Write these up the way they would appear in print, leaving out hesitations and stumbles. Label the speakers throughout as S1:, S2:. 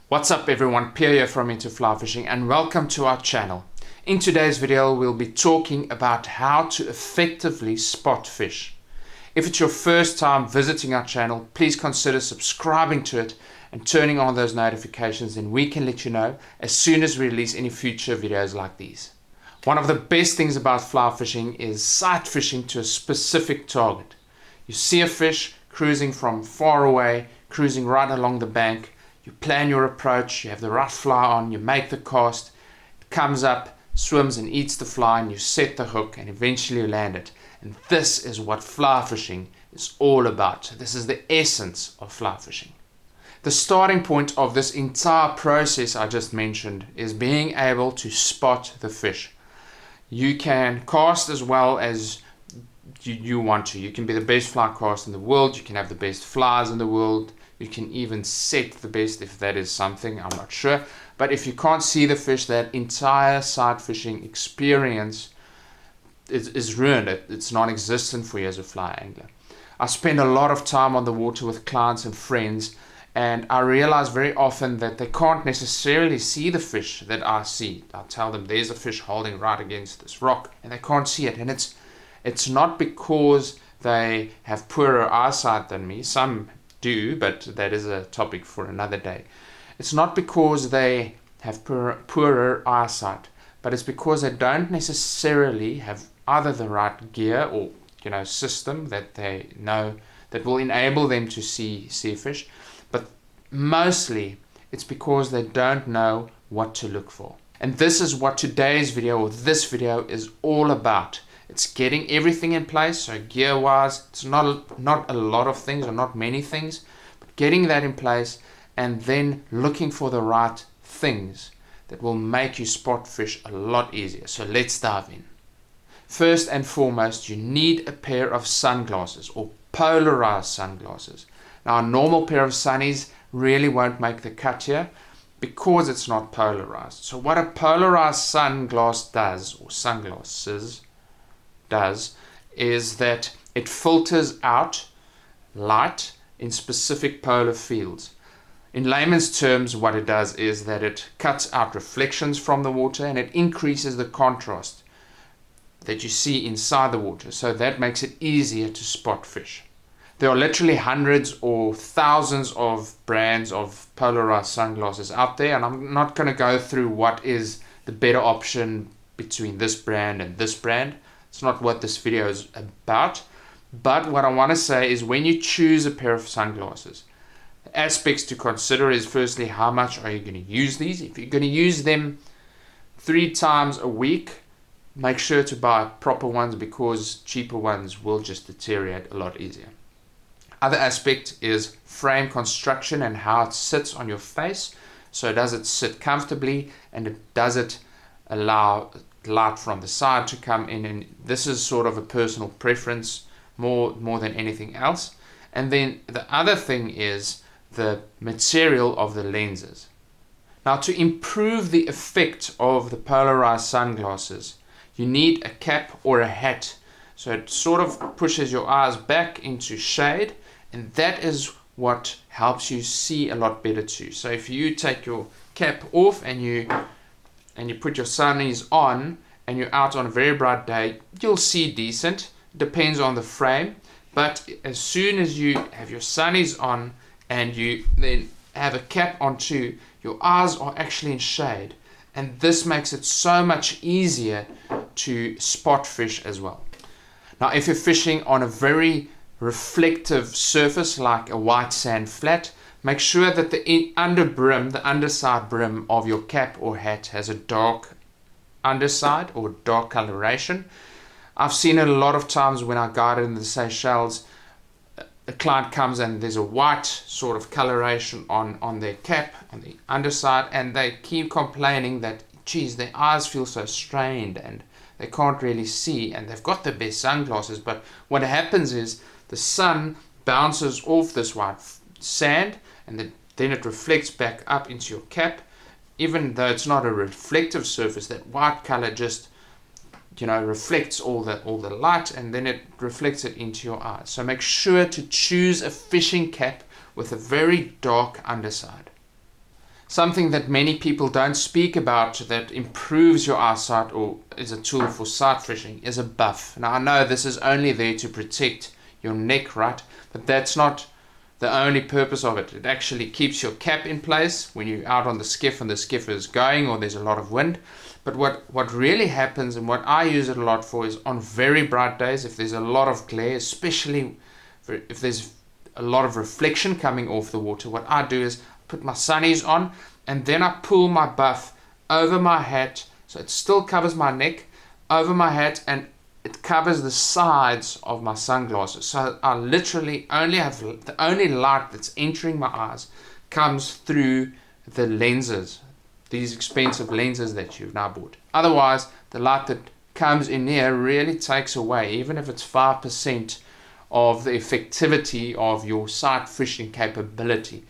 S1: What's up everyone, Pierre here from Into Fly Fishing and welcome to our channel. In today's video we'll be talking about how to effectively spot fish. If it's your first time visiting our channel, please consider subscribing to it and turning on those notifications, and we can let you know as soon as we release any future videos like these. One of the best things about fly fishing is sight fishing to a specific target. You see a fish cruising from far away, cruising right along the bank. You plan your approach, you have the right fly on, you make the cast, it comes up, swims and eats the fly, and you set the hook and eventually you land it. And this is what fly fishing is all about. This is the essence of fly fishing. The starting point of this entire process I just mentioned is being able to spot the fish. You can cast as well as you want to. You can be the best fly caster in the world, you can have the best flies in the world, you can even set the best if that is something, I'm not sure. But if you can't see the fish, that entire sight fishing experience is ruined. It's non-existent for you as a fly angler. I spend a lot of time on the water with clients and friends, and I realize very often that they can't necessarily see the fish that I see. I tell them there's a fish holding right against this rock and they can't see it, and it's not because they have poorer eyesight than me. Some do, but that is a topic for another day. It's not because they have poorer eyesight, but it's because they don't necessarily have either the right gear or system that they know that will enable them to see fish, but mostly it's because they don't know what to look for. And this is what today's video, or this video, is all about. It's getting everything in place. So gear wise, it's not a lot of things or not many things, but getting that in place and then looking for the right things that will make you spot fish a lot easier. So let's dive in. First and foremost, you need a pair of sunglasses or polarized sunglasses. Now a normal pair of sunnies really won't make the cut here because it's not polarized. So what a polarized sunglass does, or sunglasses does, is that it filters out light in specific polar fields. In layman's terms, what it does is that it cuts out reflections from the water and it increases the contrast that you see inside the water, so that makes it easier to spot fish. There are literally hundreds or thousands of brands of polarized sunglasses out there, and I'm not going to go through what is the better option between this brand and this brand. It's not what this video is about. But what I want to say is, when you choose a pair of sunglasses, the aspects to consider is, firstly, how much are you going to use these? If you're going to use them 3 times a week, make sure to buy proper ones, because cheaper ones will just deteriorate a lot easier. Other aspect is frame construction and how it sits on your face. So does it sit comfortably, and does it allow light from the side to come in? And this is sort of a personal preference more than anything else. And then the other thing is the material of the lenses. Now, to improve the effect of the polarized sunglasses, you need a cap or a hat. So it sort of pushes your eyes back into shade, and that is what helps you see a lot better too. So if you take your cap off and you put your sunnies on and you're out on a very bright day, you'll see decent. Depends on the frame. But as soon as you have your sunnies on and you then have a cap on too, your eyes are actually in shade. And this makes it so much easier to spot fish as well. Now, if you're fishing on a very reflective surface like a white sand flat, make sure that the underside brim of your cap or hat has a dark underside or dark coloration. I've seen it a lot of times when I guided in the Seychelles. A client comes and there's a white sort of coloration on their cap, on the underside, and they keep complaining that, geez, their eyes feel so strained and they can't really see, and they've got the best sunglasses. But what happens is the sun bounces off this white sand, and then it reflects back up into your cap. Even though it's not a reflective surface, that white color just reflects all the light, and then it reflects it into your eyes. So make sure to choose a fishing cap with a very dark underside. Something that many people don't speak about that improves your eyesight or is a tool for sight fishing is a buff. Now I know this is only there to protect your neck, right? But that's not the only purpose of it. It actually keeps your cap in place when you're out on the skiff and the skiff is going or there's a lot of wind. But what really happens, and what I use it a lot for, is on very bright days, if there's a lot of glare, especially if there's a lot of reflection coming off the water, what I do is put my sunnies on and then I pull my buff over my hat, so it still covers my neck, over my hat, and it covers the sides of my sunglasses. So I literally only have the only light that's entering my eyes comes through the lenses, these expensive lenses that you've now bought. Otherwise, the light that comes in here really takes away, even if it's 5% of the effectivity of your sight fishing capability.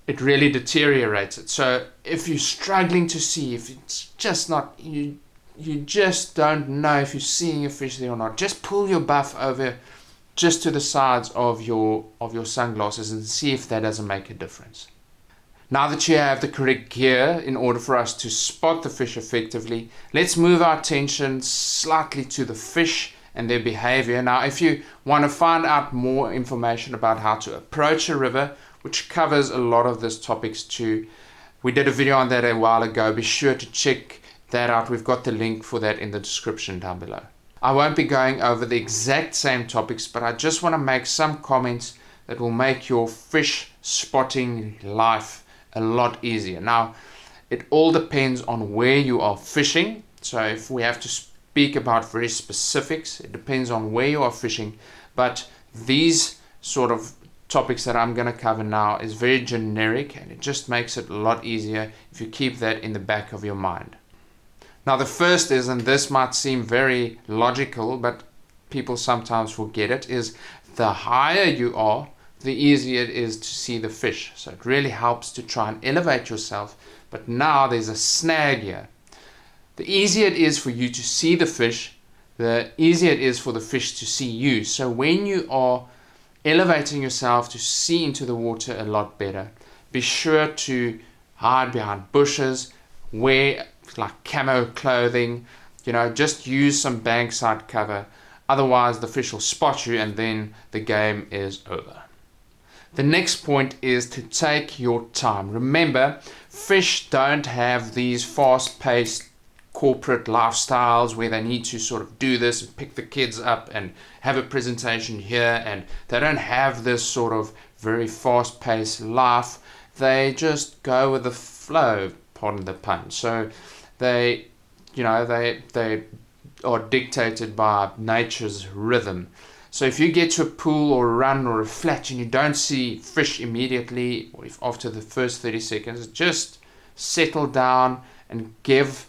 S1: It really deteriorates it. So if you're struggling to see, if it's just not, you just don't know if you're seeing a fish there or not, just pull your buff over just to the sides of your sunglasses and see if that doesn't make a difference. Now that you have the correct gear in order for us to spot the fish effectively, let's move our attention slightly to the fish and their behavior. Now, if you want to find out more information about how to approach a river, which covers a lot of these topics too, we did a video on that a while ago. Be sure to check that out. We've got the link for that in the description down below. I won't be going over the exact same topics, but I just want to make some comments that will make your fish spotting life a lot easier. Now, it all depends on where you are fishing. So if we have to speak about very specifics, it depends on where you are fishing. But these sort of topics that I'm going to cover now is very generic, and it just makes it a lot easier if you keep that in the back of your mind. Now the first is, and this might seem very logical, but people sometimes forget it, is the higher you are, the easier it is to see the fish. So it really helps to try and elevate yourself. But now there's a snag here. The easier it is for you to see the fish, the easier it is for the fish to see you. So when you are elevating yourself to see into the water a lot better, be sure to hide behind bushes, wear like camo clothing, just use some bankside cover. Otherwise the fish will spot you and then the game is over. The next point is to take your time. Remember, fish don't have these fast-paced corporate lifestyles where they need to sort of do this and pick the kids up and have a presentation here, and they don't have this sort of very fast-paced life. They just go with the flow, pardon the pun. So they are dictated by nature's rhythm. So if you get to a pool or a run or a flat and you don't see fish immediately, or if after the first 30 seconds, just settle down and give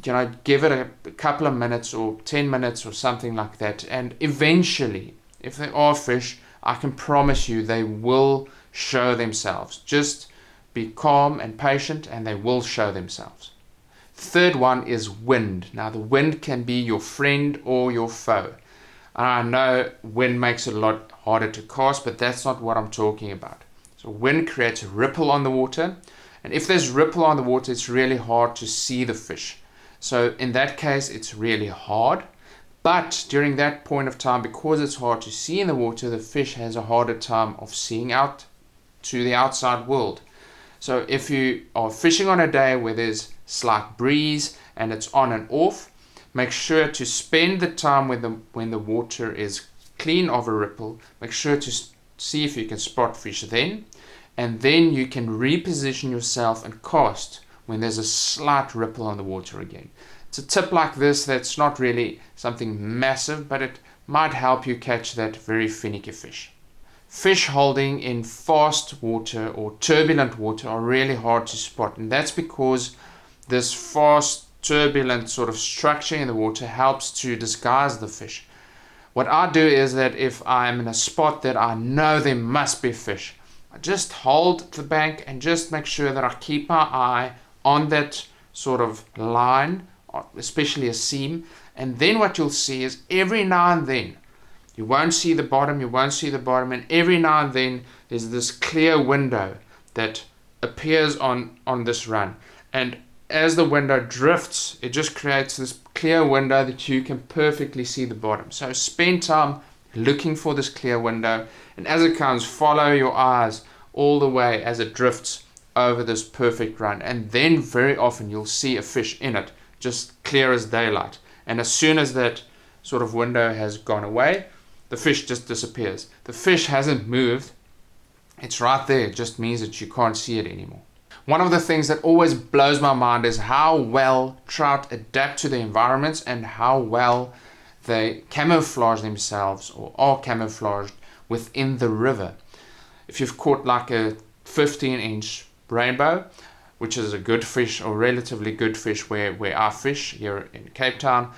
S1: it a couple of minutes or 10 minutes or something like that. And eventually, if there are fish, I can promise you they will show themselves. Just be calm and patient and they will show themselves. Third one is wind. Now the wind can be your friend or your foe. I know wind makes it a lot harder to cast, but that's not what I'm talking about. So wind creates a ripple on the water, and if there's ripple on the water, it's really hard to see the fish. So in that case, it's really hard. But during that point of time, because it's hard to see in the water, the fish has a harder time of seeing out to the outside world. So if you are fishing on a day where there's slight breeze and it's on and off, make sure to spend the time when the water is clean of a ripple. Make sure to see if you can spot fish then, and then you can reposition yourself and cast when there's a slight ripple on the water again. It's a tip like this that's not really something massive, but it might help you catch that very finicky fish. Fish holding in fast water or turbulent water are really hard to spot, and that's because this fast turbulent sort of structure in the water helps to disguise the fish. What I do is that if I'm in a spot that I know there must be fish, I just hold the bank and just make sure that I keep my eye on that sort of line, especially a seam, and then what you'll see is every now and then you won't see the bottom, and every now and then there's this clear window that appears on this run, and as the window drifts, it just creates this clear window that you can perfectly see the bottom. So spend time looking for this clear window, and as it comes, follow your eyes all the way as it drifts over this perfect run, and then very often you'll see a fish in it, just clear as daylight. And as soon as that sort of window has gone away, the fish just disappears. The fish hasn't moved, it's right there. It just means that you can't see it anymore. One of the things that always blows my mind is how well trout adapt to the environments and how well they camouflage themselves or are camouflaged within the river. If you've caught like a 15-inch rainbow, which is a good fish or relatively good fish where I fish here in Cape Town,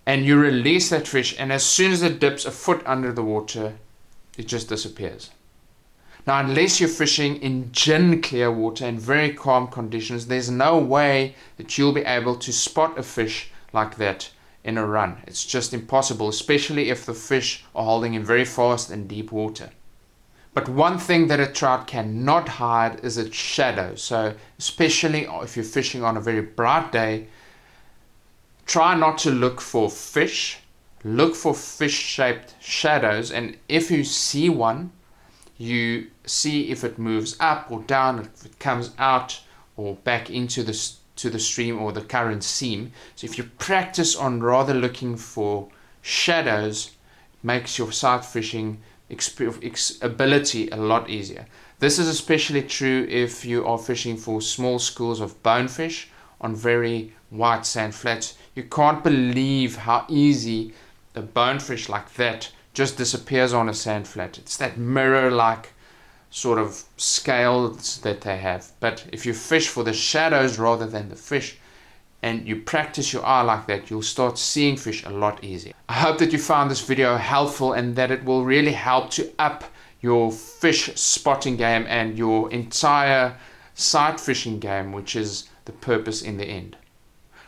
S1: and you release that fish, and as soon as it dips a foot under the water, it just disappears. Now, unless you're fishing in gin clear water and very calm conditions, there's no way that you'll be able to spot a fish like that in a run. It's just impossible, especially if the fish are holding in very fast and deep water. But one thing that a trout cannot hide is its shadow. So especially if you're fishing on a very bright day, try not to look for fish. Look for fish-shaped shadows, and if you see one, you see if it moves up or down, if it comes out or back into the stream or the current seam. So if you practice on rather looking for shadows, it makes your sight fishing ability a lot easier. This is especially true if you are fishing for small schools of bonefish on very white sand flats. You can't believe how easy a bonefish like that just disappears on a sand flat. It's that mirror-like sort of scales that they have. But if you fish for the shadows rather than the fish, and you practice your eye like that, you'll start seeing fish a lot easier. I hope that you found this video helpful and that it will really help to up your fish spotting game and your entire sight fishing game, which is the purpose in the end.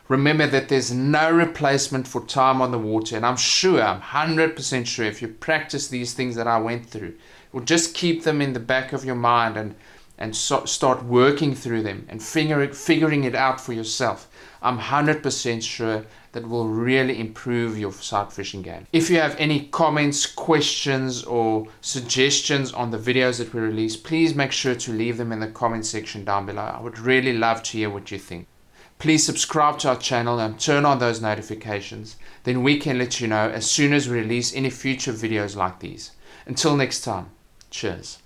S1: Remember that there's no replacement for time on the water, and I'm 100% sure if you practice these things that I went through, it will just keep them in the back of your mind and start working through them and figuring it out for yourself. I'm 100% sure that will really improve your sight fishing game. If you have any comments, questions, or suggestions on the videos that we release, please make sure to leave them in the comment section down below. I would really love to hear what you think. Please subscribe to our channel and turn on those notifications. Then we can let you know as soon as we release any future videos like these. Until next time, cheers.